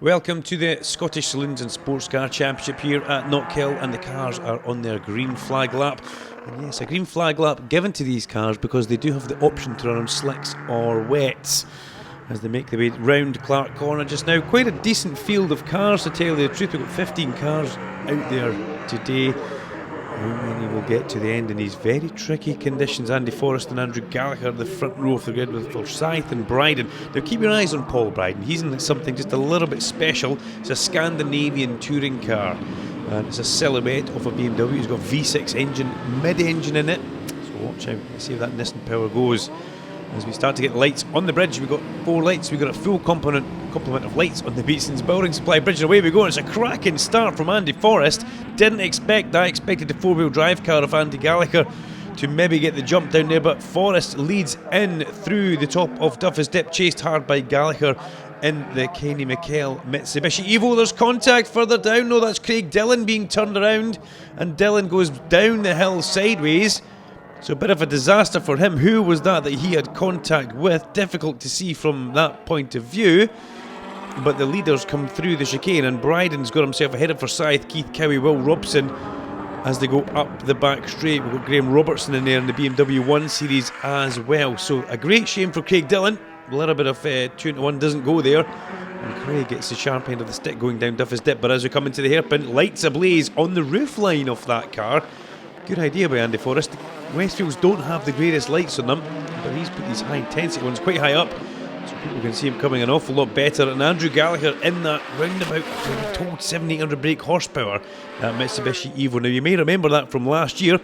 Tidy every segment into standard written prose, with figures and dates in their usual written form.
Welcome to the Scottish Saloons and Sports Car Championship here at Knockhill, and the cars are on their green flag lap. And yes, a green flag lap given to these cars because they do have the option to run on slicks or wets as they make their way round Clark Corner just now. Quite a decent field of cars, to tell you the truth. We've got 15 cars out there today. How many will get to the end in these very tricky conditions? Andy Forrest and Andrew Gallagher, the front row of the grid with Forsyth and Bryden. Now keep your eyes on Paul Bryden. He's in something just a little bit special. It's a Scandinavian touring car, and it's a silhouette of a BMW. It's got V6 engine, mid-engine in it. So watch out, let's see if that Nissan power goes. As we start to get lights on the bridge, we've got 4 lights. We've got a full complement of lights on the Beatson's Building Supply Bridge, and away we go. It's a cracking start from Andy Forrest. Didn't expect that. Expected the 4-wheel drive car of Andy Gallagher to maybe get the jump down there, but Forrest leads in through the top of Duffus Dip, chased hard by Gallagher in the Kenny McKell Mitsubishi Evo. There's contact further down. No, that's Craig Dillon being turned around, and Dillon goes down the hill sideways. So a bit of a disaster for him. Who was that he had contact with? Difficult to see from that point of view. But the leaders come through the chicane, and Bryden's got himself ahead of Forsyth, Keith Cowie, Will Robson as they go up the back straight. We've got Graham Robertson in there in the BMW 1 Series as well. So a great shame for Craig Dillon. A little bit of 2-1 doesn't go there. And Craig gets the sharp end of the stick going down Duffus Dip. But as we come into the hairpin, lights ablaze on the roofline of that car. Good idea by Andy Forrest. Westfields don't have the greatest lights on them, but he's put these high intensity ones quite high up, so people can see him coming an awful lot better. And Andrew Gallagher in that roundabout, we're told 700-800 brake horsepower, that Mitsubishi Evo. Now you may remember that from last year.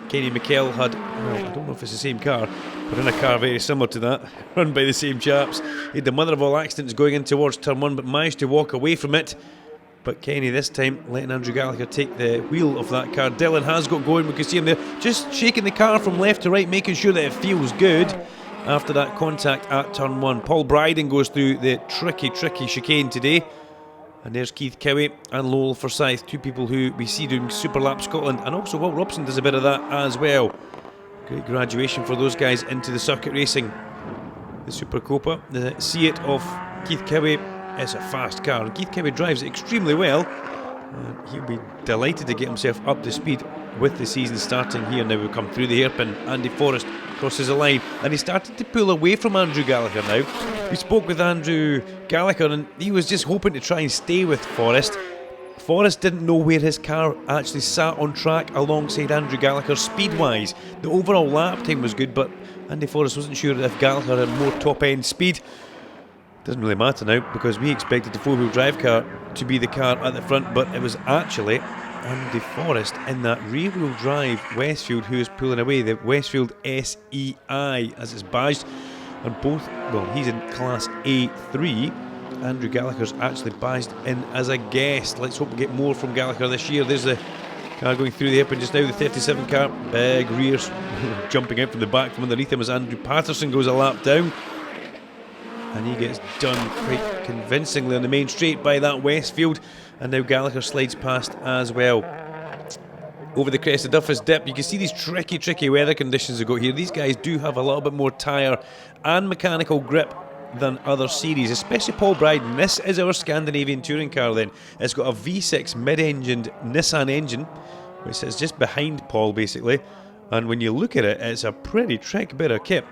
Kenny McKell had, well, I don't know if it's the same car, but in a car very similar to that, run by the same chaps. He had the mother of all accidents going in towards turn 1, but managed to walk away from it. But Kenny this time letting Andrew Gallagher take the wheel of that car. Dillon has got going. We can see him there just shaking the car from left to right, making sure that it feels good after that contact at turn 1. Paul Bryden goes through the tricky chicane today. And there's Keith Cowie and Lowell Forsyth, 2 people who we see doing Super Lap Scotland. And also Will Robson does a bit of that as well. Great graduation for those guys into the circuit racing. The Super Copa, the Seat of Keith Cowie. It's a fast car. Keith Cowie drives it extremely well. He'll be delighted to get himself up to speed with the season starting here. Now we've come through the hairpin. Andy Forrest crosses the line, and he started to pull away from Andrew Gallagher now. We spoke with Andrew Gallagher, and he was just hoping to try and stay with Forrest. Forrest didn't know where his car actually sat on track alongside Andrew Gallagher speed-wise. The overall lap time was good, but Andy Forrest wasn't sure if Gallagher had more top-end speed. Doesn't really matter now, because we expected the 4-wheel drive car to be the car at the front, but it was actually Andy Forrest in that rear-wheel drive Westfield who is pulling away, the Westfield SEI as it's badged. And both, well, he's in class A3. Andrew Gallagher's actually badged in as a guest. Let's hope we get more from Gallagher this year. There's the car going through the hairpin just now, the 37 car, big rears jumping out from the back from underneath him as Andrew Patterson goes a lap down. And he gets done quite convincingly on the main straight by that Westfield. And now Gallagher slides past as well. Over the crest of Duffus Dip, you can see these tricky weather conditions we've got here. These guys do have a little bit more tyre and mechanical grip than other series, especially Paul Bryden. This is our Scandinavian touring car then. It's got a V6 mid-engined Nissan engine, which is just behind Paul basically. And when you look at it, it's a pretty trick bit of kit.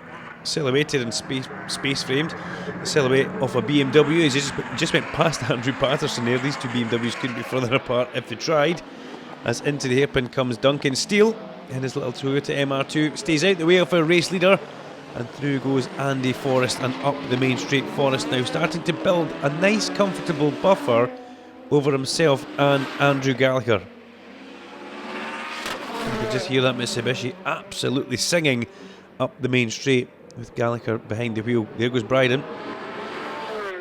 Silhouetted and space framed. The silhouette of a BMW. He just went past Andrew Patterson there. These 2 BMWs couldn't be further apart if they tried. As into the hairpin comes Duncan Steele in his little Toyota MR2. Stays out the way of our race leader. And through goes Andy Forrest and up the main straight. Forrest now starting to build a nice comfortable buffer over himself and Andrew Gallagher. You can just hear that Mitsubishi absolutely singing up the main straight, with Gallagher behind the wheel. There goes Bryden,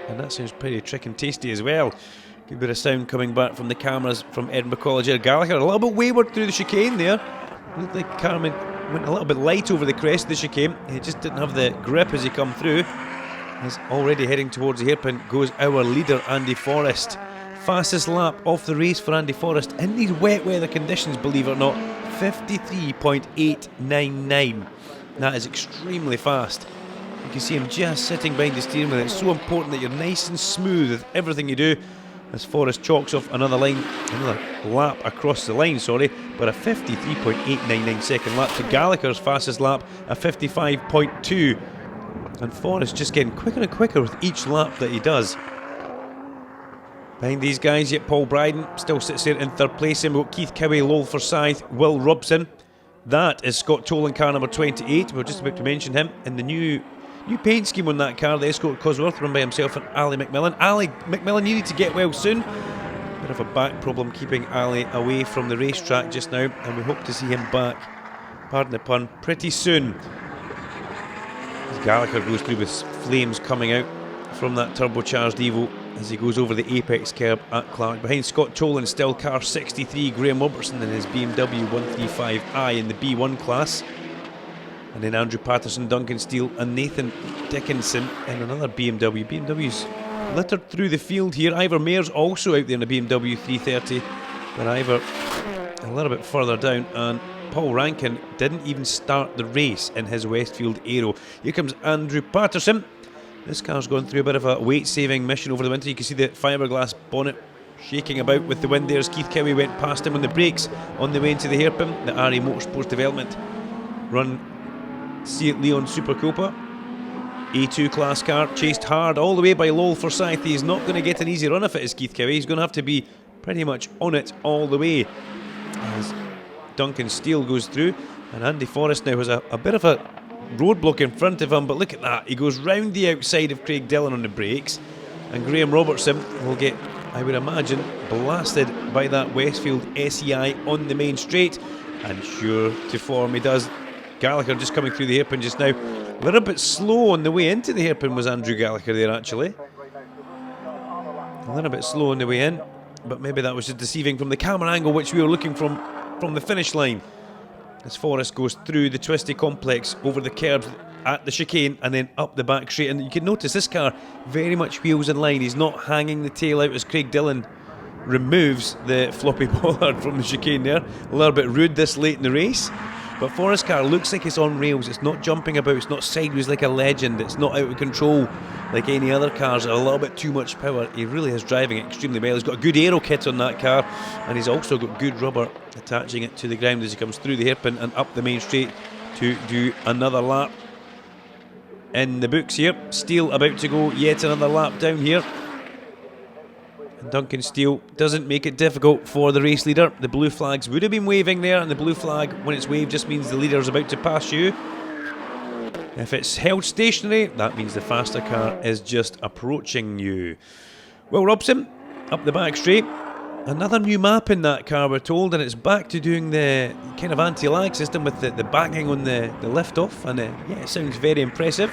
and that sounds pretty trick and tasty as well. Good bit of sound coming back from the cameras from Edinburgh College here. Gallagher a little bit wayward through the chicane there. Looked like Carmen went a little bit light over the crest of the chicane. He just didn't have the grip as he come through. He's already heading towards the hairpin goes our leader Andy Forrest. Fastest lap of the race for Andy Forrest in these wet weather conditions, believe it or not. 53.899. That is extremely fast. You can see him just sitting behind the steering wheel. It's so important that you're nice and smooth with everything you do. As Forrest chalks off another lap across the line, but a 53.899 second lap to Gallagher's fastest lap, a 55.2. And Forrest just getting quicker and quicker with each lap that he does. Behind these guys, yet Paul Bryden still sits there in third place. And we've got Keith Cowie, Lowell Forsyth, Will Robson. That is Scott Tolan, car number 28. We're just about to mention him. And the new paint scheme on that car, the Escort Cosworth, run by himself and Ali McMillan. Ali McMillan needed to get well soon. Bit of a back problem keeping Ali away from the racetrack just now, and we hope to see him back, pardon the pun, pretty soon. As Gallagher goes through with flames coming out from that turbocharged Evo as he goes over the apex curb at Clark. Behind Scott Tolan, still car 63, Graham Robertson in his BMW 135i in the B1 class. And then Andrew Patterson, Duncan Steele and Nathan Dickinson in another BMW. BMW's littered through the field here. Ivor Mayer's also out there in a BMW 330, but Ivor a little bit further down, and Paul Rankin didn't even start the race in his Westfield Aero. Here comes Andrew Patterson. This car's gone through a bit of a weight-saving mission over the winter. You can see the fiberglass bonnet shaking about with the wind there as Keith Cowie went past him on the brakes on the way into the hairpin. The RE Motorsports Development run Seat Leon Super Copa A2 class car, chased hard all the way by Lowell Forsyth. He's not going to get an easy run of it as Keith Cowie. He's going to have to be pretty much on it all the way as Duncan Steele goes through, and Andy Forrest now has a bit of a roadblock in front of him, but look at that, he goes round the outside of Craig Dillon on the brakes, and Graham Robertson will get, I would imagine, blasted by that Westfield SEI on the main straight, and sure to form he does. Gallagher just coming through the hairpin just now. A little bit slow on the way into the hairpin was Andrew Gallagher there actually. A little bit slow on the way in, but maybe that was just deceiving from the camera angle which we were looking from the finish line. As Forrest goes through the twisty complex, over the curbs at the chicane and then up the back straight. And you can notice this car very much wheels in line. He's not hanging the tail out as Craig Dillon removes the floppy bollard from the chicane there. A little bit rude this late in the race. But Forrest's car looks like it's on rails. It's not jumping about, it's not sideways like a legend, it's not out of control like any other cars. A little bit too much power. He really is driving it extremely well. He's got a good aero kit on that car, and he's also got good rubber attaching it to the ground as he comes through the hairpin and up the main straight to do another lap. In the books here, Steele about to go yet another lap down here. And Duncan Steele doesn't make it difficult for the race leader. The blue flags would have been waving there, and the blue flag, when it's waved, just means the leader's about to pass you. If it's held stationary, that means the faster car is just approaching you. Will Robson, up the back straight. Another new map in that car, we're told, and it's back to doing the kind of anti-lag system with the banging on the lift-off. And yeah, it sounds very impressive.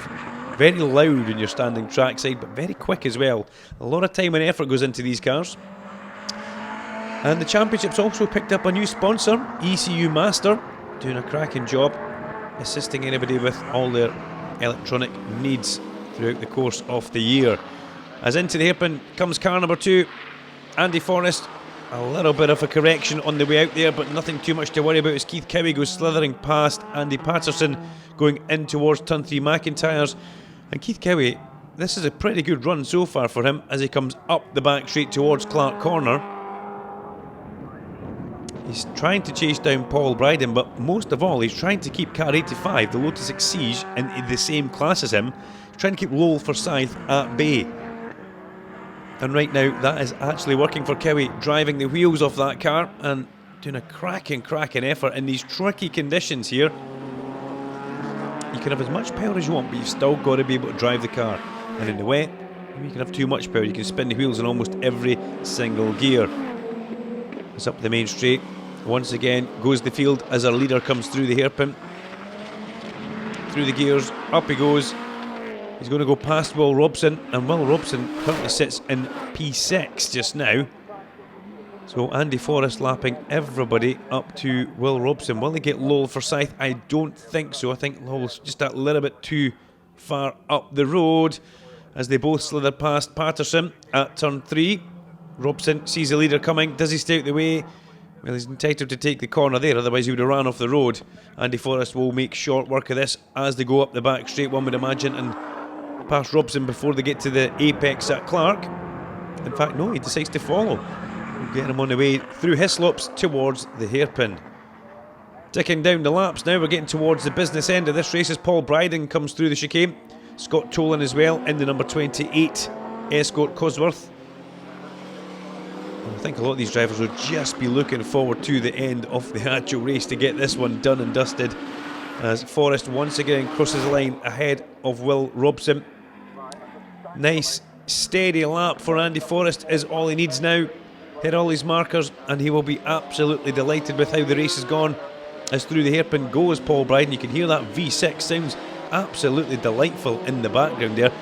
Very loud when you're standing trackside, but very quick as well. A lot of time and effort goes into these cars. And the championship's also picked up a new sponsor, ECU Master, doing a cracking job, assisting anybody with all their electronic needs throughout the course of the year. As into the hairpin comes car number 2, Andy Forrest. A little bit of a correction on the way out there, but nothing too much to worry about as Keith Cowie goes slithering past Andy Patterson, going in towards turn 3 McIntyre's. And Keith Cowie, this is a pretty good run so far for him as he comes up the back straight towards Clark Corner. He's trying to chase down Paul Bryden, but most of all he's trying to keep car 85, the Lotus Exige, in the same class as him. He's trying to keep Lowell Forsyth at bay. And right now that is actually working for Cowie, driving the wheels off that car and doing a cracking effort in these tricky conditions here. You can have as much power as you want, but you've still got to be able to drive the car. And in the wet, you can have too much power. You can spin the wheels in almost every single gear. It's up the main straight. Once again goes the field as our leader comes through the hairpin. Through the gears, up he goes. He's going to go past Will Robson, and Will Robson currently sits in P6 just now. So Andy Forrest lapping everybody up to Will Robson. Will he get Lowell Forsyth? I don't think so. I think Lowell's just a little bit too far up the road as they both slither past Patterson at turn 3. Robson sees the leader coming. Does he stay out the way? Well, he's entitled to take the corner there, otherwise he would have ran off the road. Andy Forrest will make short work of this as they go up the back straight, one would imagine, and pass Robson before they get to the apex at Clark. In fact, no, he decides to follow, getting him on the way through Hislop's towards the hairpin. Ticking down the laps now, we're getting towards the business end of this race as Paul Bryden comes through the chicane. Scott Tolan as well in the number 28 Escort Cosworth. I think a lot of these drivers will just be looking forward to the end of the actual race to get this one done and dusted, as Forrest once again crosses the line ahead of Will Robson. Nice steady lap for Andy Forrest is all he needs now. Hit all his markers and he will be absolutely delighted with how the race has gone. As through the hairpin goes Paul Bryden, you can hear that V6 sounds absolutely delightful in the background there.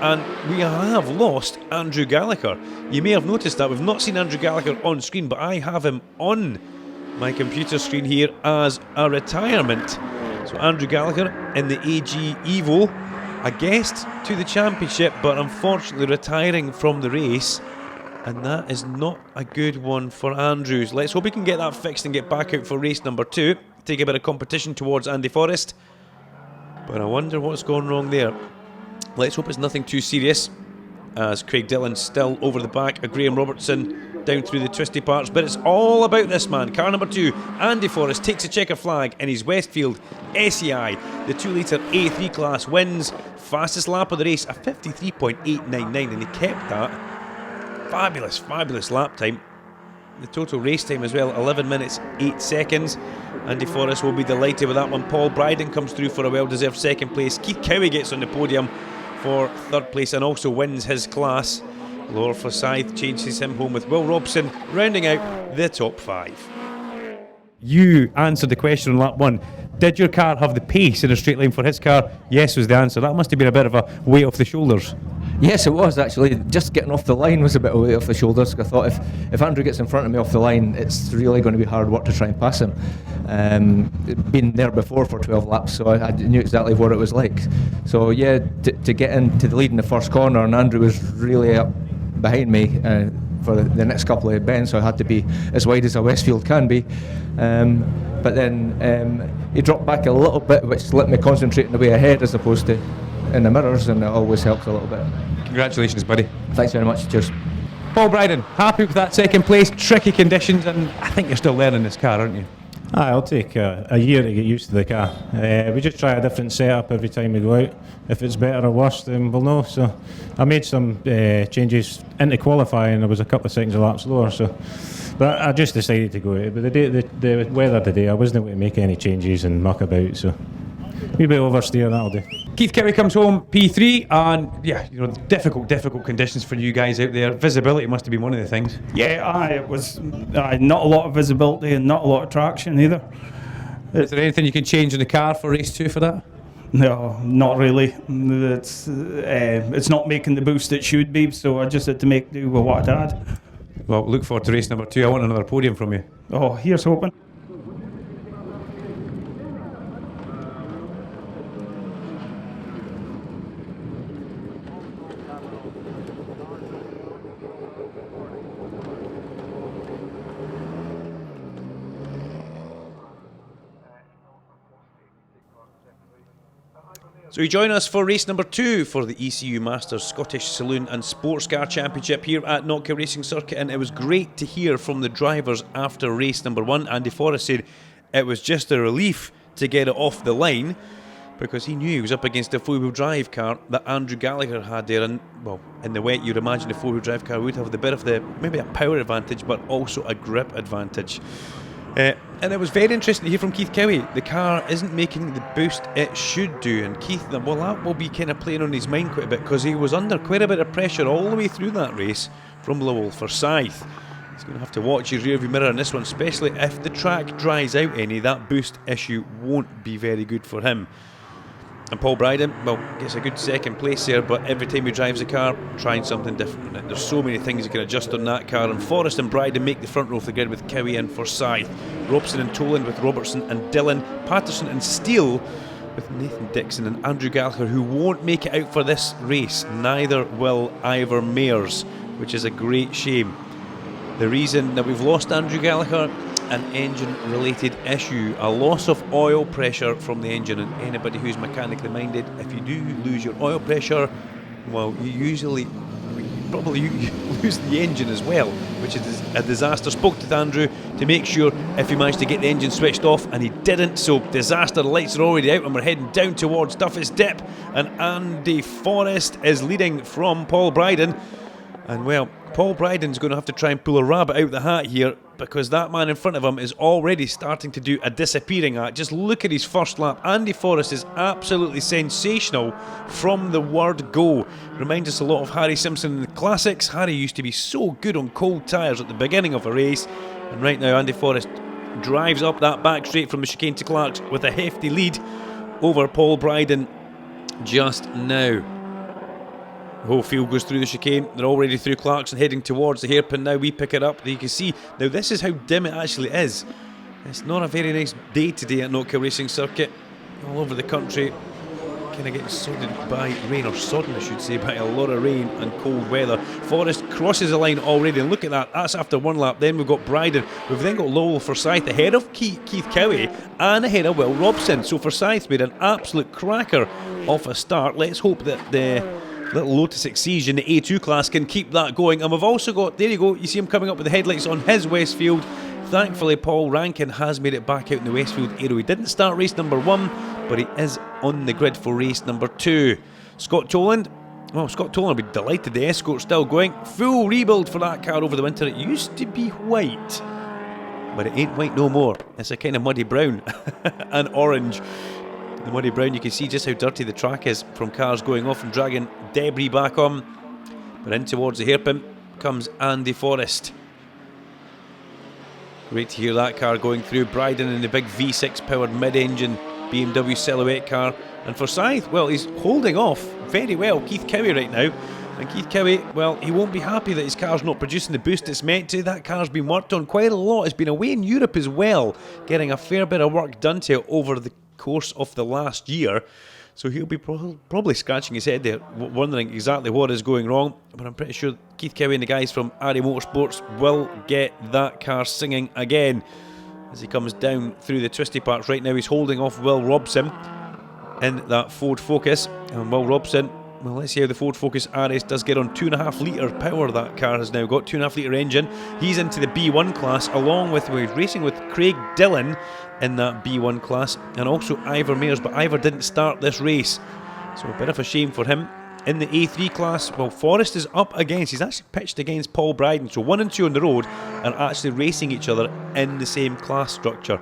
And we have lost Andrew Gallagher. You may have noticed that we've not seen Andrew Gallagher on screen, but I have him on my computer screen here as a retirement. So Andrew Gallagher in the AG Evo, a guest to the championship, but unfortunately retiring from the race. And that is not a good one for Andrews. Let's hope he can get that fixed and get back out for race number 2. Take a bit of competition towards Andy Forrest. But I wonder what's gone wrong there. Let's hope it's nothing too serious, as Craig Dillon still over the back of Graham Robertson down through the twisty parts. But it's all about this man. Car number 2, Andy Forrest, takes a checker flag in his Westfield SEI. The 2 litre A3 class wins. Fastest lap of the race, a 53.899, and he kept that. Fabulous, fabulous lap time. The total race time as well, 11 minutes 8 seconds. Andy Forrest will be delighted with that one. Paul Bryden comes through for a well-deserved second place. Keith Cowie gets on the podium for third place and also wins his class. Laura Forsyth changes him home with Will Robson rounding out the top 5. You answered the question on lap 1. Did your car have the pace in a straight line for his car? Yes was the answer. That must have been a bit of a weight off the shoulders. Yes, it was actually. Just getting off the line was a bit of weight off the shoulders. I thought if Andrew gets in front of me off the line, it's really going to be hard work to try and pass him. Been there before for 12 laps, so I knew exactly what it was like. So yeah, to get into the lead in the first corner, and Andrew was really up behind me for the next couple of bends, so I had to be as wide as a Westfield can be. But then he dropped back a little bit, which let me concentrate on the way ahead as opposed to in the mirrors, and it always helps a little bit. Congratulations, buddy. Thanks very much. Cheers. Paul Bryden, happy with that second place, tricky conditions, and I think you're still learning this car, aren't you? Aye, I'll take a year to get used to the car. We just try a different setup every time we go out. If it's better or worse, then we'll know. So I made some changes into qualifying. There was a couple of seconds a lap slower, so. But I just decided to go out. But the weather today, I wasn't going to make any changes and muck about, so a wee bit oversteer, that'll do. Keith Cowie comes home P3, and yeah, difficult conditions for you guys out there. Visibility must have been one of the things. Yeah, it was not a lot of visibility and not a lot of traction either. Is there anything you can change in the car for race 2 for that? No, not really. It's not making the boost it should be, so I just had to make do with what I had. Well, look forward to race number 2. I want another podium from you. Oh, here's hoping. So you join us for race number 2 for the ECU Masters Scottish Saloon and Sports Car Championship here at Knockhill Racing Circuit, and it was great to hear from the drivers after race number 1. Andy Forrest said it was just a relief to get it off the line because he knew he was up against a four-wheel drive car that Andrew Gallagher had there, and well, in the wet you'd imagine a four-wheel drive car would have the bit of the maybe a power advantage but also a grip advantage. And it was very interesting to hear from Keith Cowie. The car isn't making the boost it should do, and Keith, well, that will be kind of playing on his mind quite a bit because he was under quite a bit of pressure all the way through that race from Lowell Forsyth. He's going to have to watch his rearview mirror in this one, especially if the track dries out any. That boost issue won't be very good for him. And Paul Bryden, well, gets a good second place there, but every time he drives a car, trying something different. And there's so many things he can adjust on that car. And Forrest and Bryden make the front row of the grid with Cowie and Forsyth. Robson and Tolan with Robertson and Dillon. Patterson and Steele with Nathan Dixon and Andrew Gallagher, who won't make it out for this race. Neither will Ivor Mayers, which is a great shame. The reason that we've lost Andrew Gallagher an engine-related issue, a loss of oil pressure from the engine. And anybody who's mechanically minded, if you do lose your oil pressure, well, you probably lose the engine as well, which is a disaster. Spoke to Andrew to make sure if he managed to get the engine switched off, and he didn't, so disaster. The lights are already out and we're heading down towards Duffus Dip, and Andy Forrest is leading from Paul Bryden. And well, Paul Bryden's going to have to try and pull a rabbit out the hat here, because that man in front of him is already starting to do a disappearing act. Just look at his first lap. Andy Forrest is absolutely sensational from the word go. Reminds us a lot of Harry Simpson in the classics. Harry used to be so good on cold tyres at the beginning of a race, and right now Andy Forrest drives up that back straight from the chicane to Clark's with a hefty lead over Paul Bryden just now. The whole field goes through the chicane. They're already through Clarkson, heading towards the hairpin. Now we pick it up. You can see, now this is how dim it actually is. It's not a very nice day today at Knockhill Racing Circuit. All over the country, kind of getting sodded by rain, or sodden I should say, by a lot of rain and cold weather. Forrest crosses the line already, and look at that, that's after one lap. Then we've got Bryden, we've then got Lowell Forsyth ahead of Keith Cowie and ahead of Will Robson. So Forsyth made an absolute cracker off a start. Let's hope that the little Lotus Exige in the A2 class can keep that going. And we've also got, there you go, you see him coming up with the headlights on his Westfield. Thankfully Paul Rankin has made it back out in the Westfield Aero. He didn't start race number 1, but he is on the grid for race number 2. Scott Toland, well, Scott Toland will be delighted the Escort's still going. Full rebuild for that car over the winter. It used to be white, but it ain't white no more. It's a kind of muddy brown and orange. The muddy brown, you can see just how dirty the track is from cars going off and dragging debris back on. But in towards the hairpin comes Andy Forrest. Great to hear that car going through. Bryden in the big V6 powered mid-engine BMW Silhouette car. And Forsyth, well, he's holding off very well Keith Cowie right now. And Keith Cowie, well, he won't be happy that his car's not producing the boost it's meant to. That car's been worked on quite a lot. It's been away in Europe as well, getting a fair bit of work done to it over the course of the last year. So he'll be probably scratching his head there, wondering exactly what is going wrong. But I'm pretty sure Keith Cowie and the guys from Ari Motorsports will get that car singing again as he comes down through the twisty parts. Right now he's holding off Will Robson in that Ford Focus. And Will Robson, well, let's see how the Ford Focus RS does get on. 2.5 litre power that car has now got, 2.5 litre engine. He's into the B1 class, along with, we're racing with Craig Dillon in that B1 class, and also Ivor Mayers, but Ivor didn't start this race, so a bit of a shame for him. In the A3 class, well, Forrest is up against, he's actually pitched against Paul Bryden, so 1 and 2 on the road are actually racing each other in the same class structure,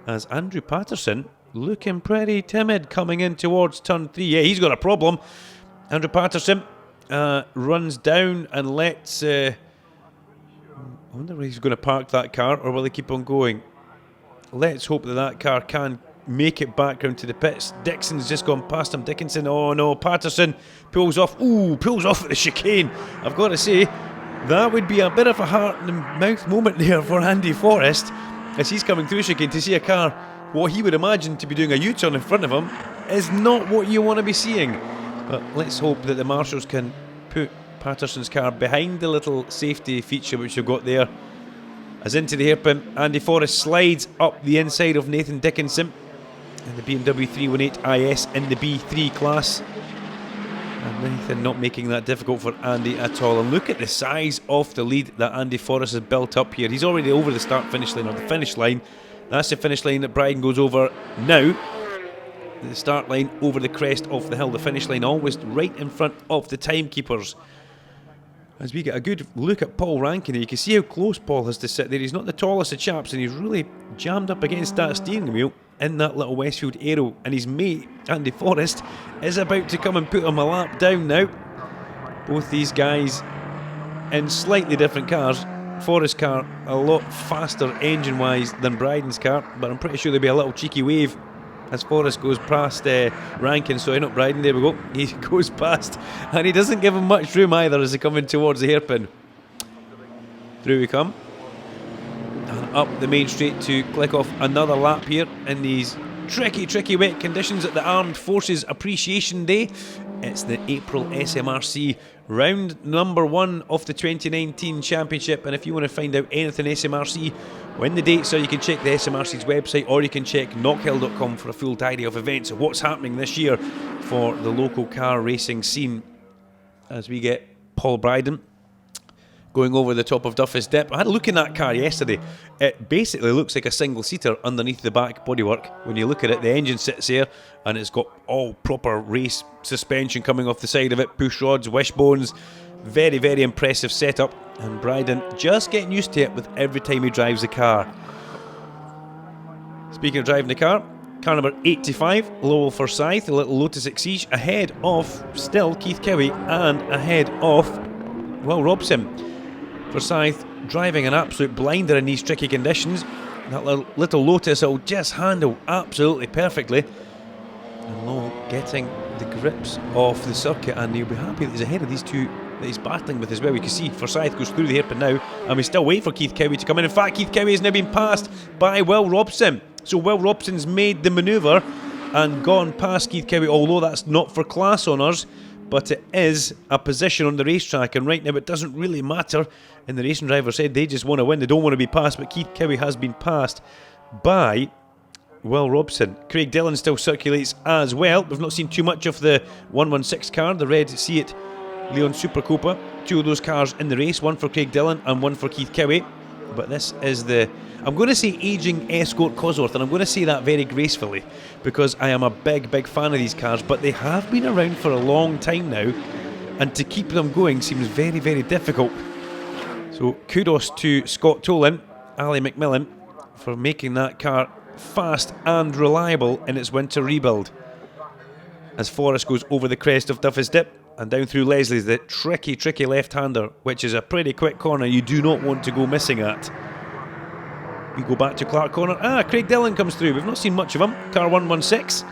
as Andrew Patterson looking pretty timid coming in towards turn 3. Yeah, he's got a problem. Andrew Patterson runs down and lets I wonder where he's going to park that car, or will he keep on going? Let's hope that that car can make it back round to the pits. Dixon's just gone past him. Dickinson, oh no, Patterson pulls off. Ooh, pulls off at the chicane. I've got to say, that would be a bit of a heart-in-the-mouth moment there for Andy Forrest as he's coming through chicane to see a car, what he would imagine to be doing a U-turn in front of him, is not what you want to be seeing. But let's hope that the marshals can put Patterson's car behind the little safety feature which you've got there. As into the hairpin, Andy Forrest slides up the inside of Nathan Dickinson in the BMW 318 IS in the B3 class. And Nathan not making that difficult for Andy at all. And look at the size of the lead that Andy Forrest has built up here. He's already over the start-finish line, or the finish line. That's the finish line that Bryden goes over now. The start line over the crest of the hill. The finish line always right in front of the timekeepers. As we get a good look at Paul Rankin, you can see how close Paul has to sit there. He's not the tallest of chaps, and he's really jammed up against that steering wheel in that little Westfield Aero. And his mate, Andy Forrest, is about to come and put him a lap down now. Both these guys in slightly different cars. Forrest's car a lot faster engine-wise than Bryden's car, but I'm pretty sure there'll be a little cheeky wave as Forrest goes past Rankin, sorry, not Bryden, there we go. He goes past, and he doesn't give him much room either as they come in towards the hairpin. Through we come. And up the main straight to click off another lap here in these tricky wet conditions at the Armed Forces Appreciation Day. It's the April SMRC round number 1 of the 2019 championship, and if you want to find out anything SMRC, when the dates are, you can check the SMRC's website, or you can check knockhill.com for a full diary of events of what's happening this year for the local car racing scene. As we get Paul Bryden going over the top of Duffus Dip. I had a look in that car yesterday. It basically looks like a single-seater underneath the back bodywork. When you look at it, the engine sits there and it's got all proper race suspension coming off the side of it, push rods, wishbones. Very, very impressive setup. And Bryden just getting used to it with every time he drives the car. Speaking of driving the car number 85, Lowell Forsyth, the little Lotus Exige, ahead of still Keith Cowie and ahead of Will Robson. Forsyth driving an absolute blinder in these tricky conditions. That little Lotus will just handle absolutely perfectly. And Lowell getting the grips of the circuit, and he'll be happy that he's ahead of these two that he's battling with as well. We can see Forsyth goes through the hairpin now, and we still wait for Keith Cowie to come in. In fact, Keith Cowie has now been passed by Will Robson. So Will Robson's made the manoeuvre and gone past Keith Cowie, although that's not for class honours, but it is a position on the racetrack, and right now it doesn't really matter. And the racing driver said they just want to win, they don't want to be passed, but Keith Cowie has been passed by Will Robson. Craig Dillon still circulates as well. We've not seen too much of the 116 car, the red Seat Leon Supercopa. Two of those cars in the race, one for Craig Dillon and one for Keith Cowie. But this is the, I'm going to say aging Escort Cosworth, and I'm going to say that very gracefully because I am a big fan of these cars, but they have been around for a long time now, and to keep them going seems very, very difficult. So kudos to Scott Tolan, Ali McMillan, for making that car fast and reliable in its winter rebuild. As Forrest goes over the crest of Duffus Dip and down through Leslie's, the tricky left-hander, which is a pretty quick corner you do not want to go missing at. We go back to Clark Corner. Craig Dillon comes through. We've not seen much of him. Car 116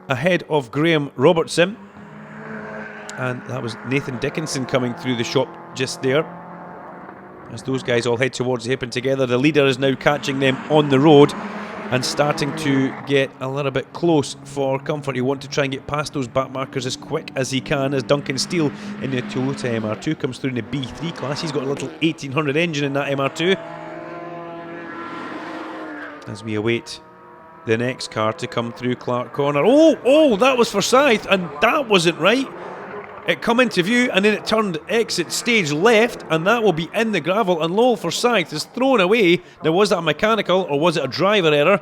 ahead of Graham Robertson, and that was Nathan Dickinson coming through the shop just there. As those guys all head towards the hairpin together, the leader is now catching them on the road and starting to get a little bit close for comfort. You want to try and get past those back markers as quick as he can, as Duncan Steele in the Toyota MR2 comes through in the B3 class. He's got a little 1800 engine in that MR2. As we await the next car to come through Clark Corner. Oh, that was Forsyth, and that wasn't right. It come into view and then it turned exit stage left, and that will be in the gravel, and Lowell Forsyth is thrown away. Now, was that a mechanical or was it a driver error?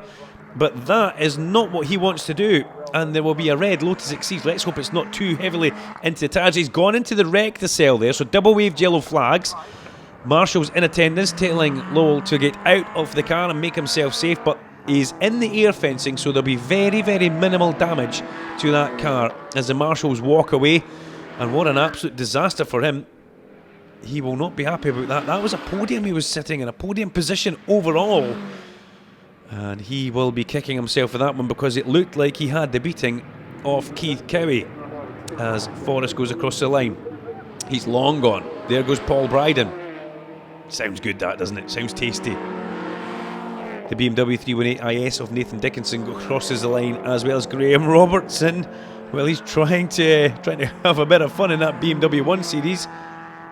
But that is not what he wants to do, and there will be a red Lotus Exige. Let's hope it's not too heavily into the tires. He's gone into the wreck to cell there, so double waved yellow flags. Marshall's in attendance telling Lowell to get out of the car and make himself safe, but he's in the air fencing, so there'll be very minimal damage to that car as the Marshals walk away. And what an absolute disaster for him. He will not be happy about that. That was a podium he was sitting in, a podium position overall. And he will be kicking himself for that one because it looked like he had the beating of Keith Cowie as Forrest goes across the line. He's long gone. There goes Paul Bryden. Sounds good, that, doesn't it? Sounds tasty. The BMW 318 IS of Nathan Dickinson crosses the line, as well as Graham Robertson. Well, he's trying to have a bit of fun in that BMW 1 Series.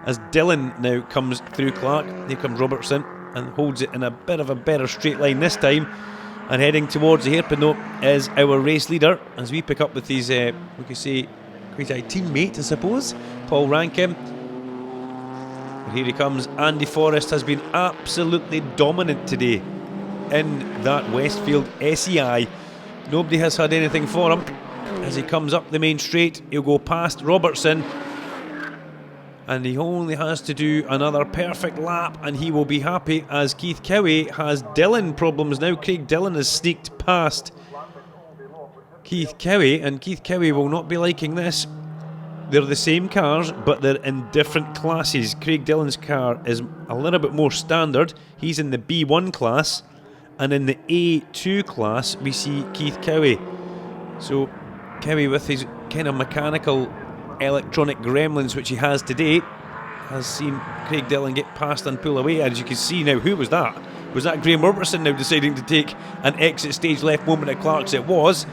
As Dillon now comes through Clark, here comes Robertson and holds it in a bit of a better straight line this time. And heading towards the hairpin though is our race leader, as we pick up with his, we could say, quite a teammate, I suppose, Paul Rankin. Here he comes. Andy Forrest has been absolutely dominant today in that Westfield SEI. Nobody has had anything for him. As he comes up the main straight, he'll go past Robertson, and he only has to do another perfect lap and he will be happy, as Keith Cowie has Dillon problems now. Craig Dillon has sneaked past Keith Cowie, and Keith Cowie will not be liking this. They're the same cars, but they're in different classes. Craig Dillon's car is a little bit more standard. He's in the B1 class, and in the A2 class we see Keith Cowie. So Cowie, with his kind of mechanical electronic gremlins which he has today, has seen Craig Dillon get past and pull away. As you can see now, who was that? Was that Graham Robertson now deciding to take an exit stage left moment at Clark's? It was.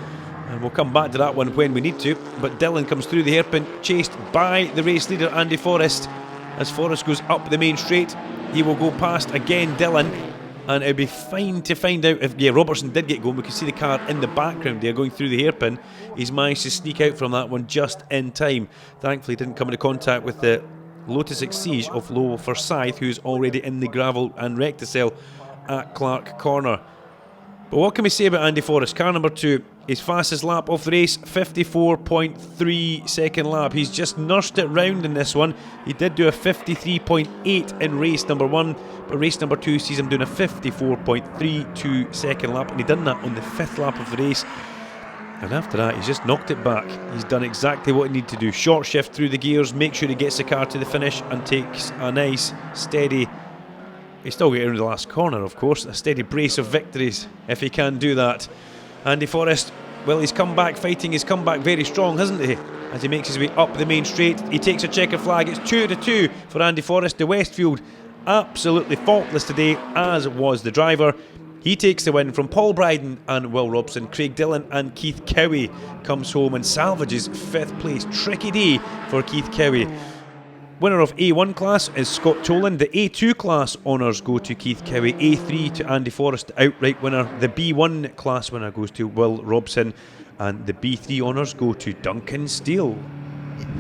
And we'll come back to that one when we need to. But Dylan comes through the hairpin, chased by the race leader Andy Forrest. As Forrest goes up the main straight, he will go past again Dylan. And it'd be fine to find out if Robertson did get going. We can see the car in the background there going through the hairpin. He's managed to sneak out from that one just in time. Thankfully, he didn't come into contact with the Lotus Exige of Low Forsyth, who's already in the gravel and recticel at Clark Corner. But what can we say about Andy Forrest? Car number 2, his fastest lap of the race, 54.3 second lap. He's just nursed it round in this one. He did do a 53.8 in race number 1, but race number 2 sees him doing a 54.32 second lap, and he done that on the 5th lap of the race. And after that, he's just knocked it back. He's done exactly what he needed to do. Short shift through the gears, make sure he gets the car to the finish and takes a nice, steady... He's still getting around the last corner, of course. A steady brace of victories, if he can do that. Andy Forrest, well, he's come back fighting. He's come back very strong, hasn't he? As he makes his way up the main straight, he takes a checkered flag. It's 2-2 for Andy Forrest. The Westfield, absolutely faultless today, as was the driver. He takes the win from Paul Bryden and Will Robson. Craig Dillon and Keith Cowie comes home and salvages 5th place. Tricky day for Keith Cowie. Winner of A1 class is Scott Toland. The A2 class honours go to Keith Cowie. A3 to Andy Forrest, the outright winner. The B1 class winner goes to Will Robson. And the B3 honours go to Duncan Steele.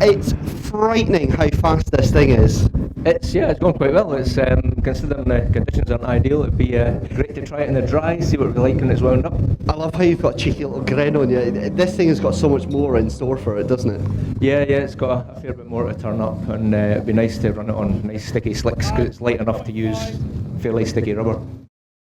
It's frightening how fast this thing is. It's going quite well. It's considering the conditions aren't ideal, it'd be great to try it in the dry, see what it'd be like when it's wound up. I love how you've got a cheeky little grin on you. This thing has got so much more in store for it, doesn't it? Yeah, it's got a fair bit more to turn up, and it'd be nice to run it on nice sticky slicks because it's light enough to use fairly sticky rubber.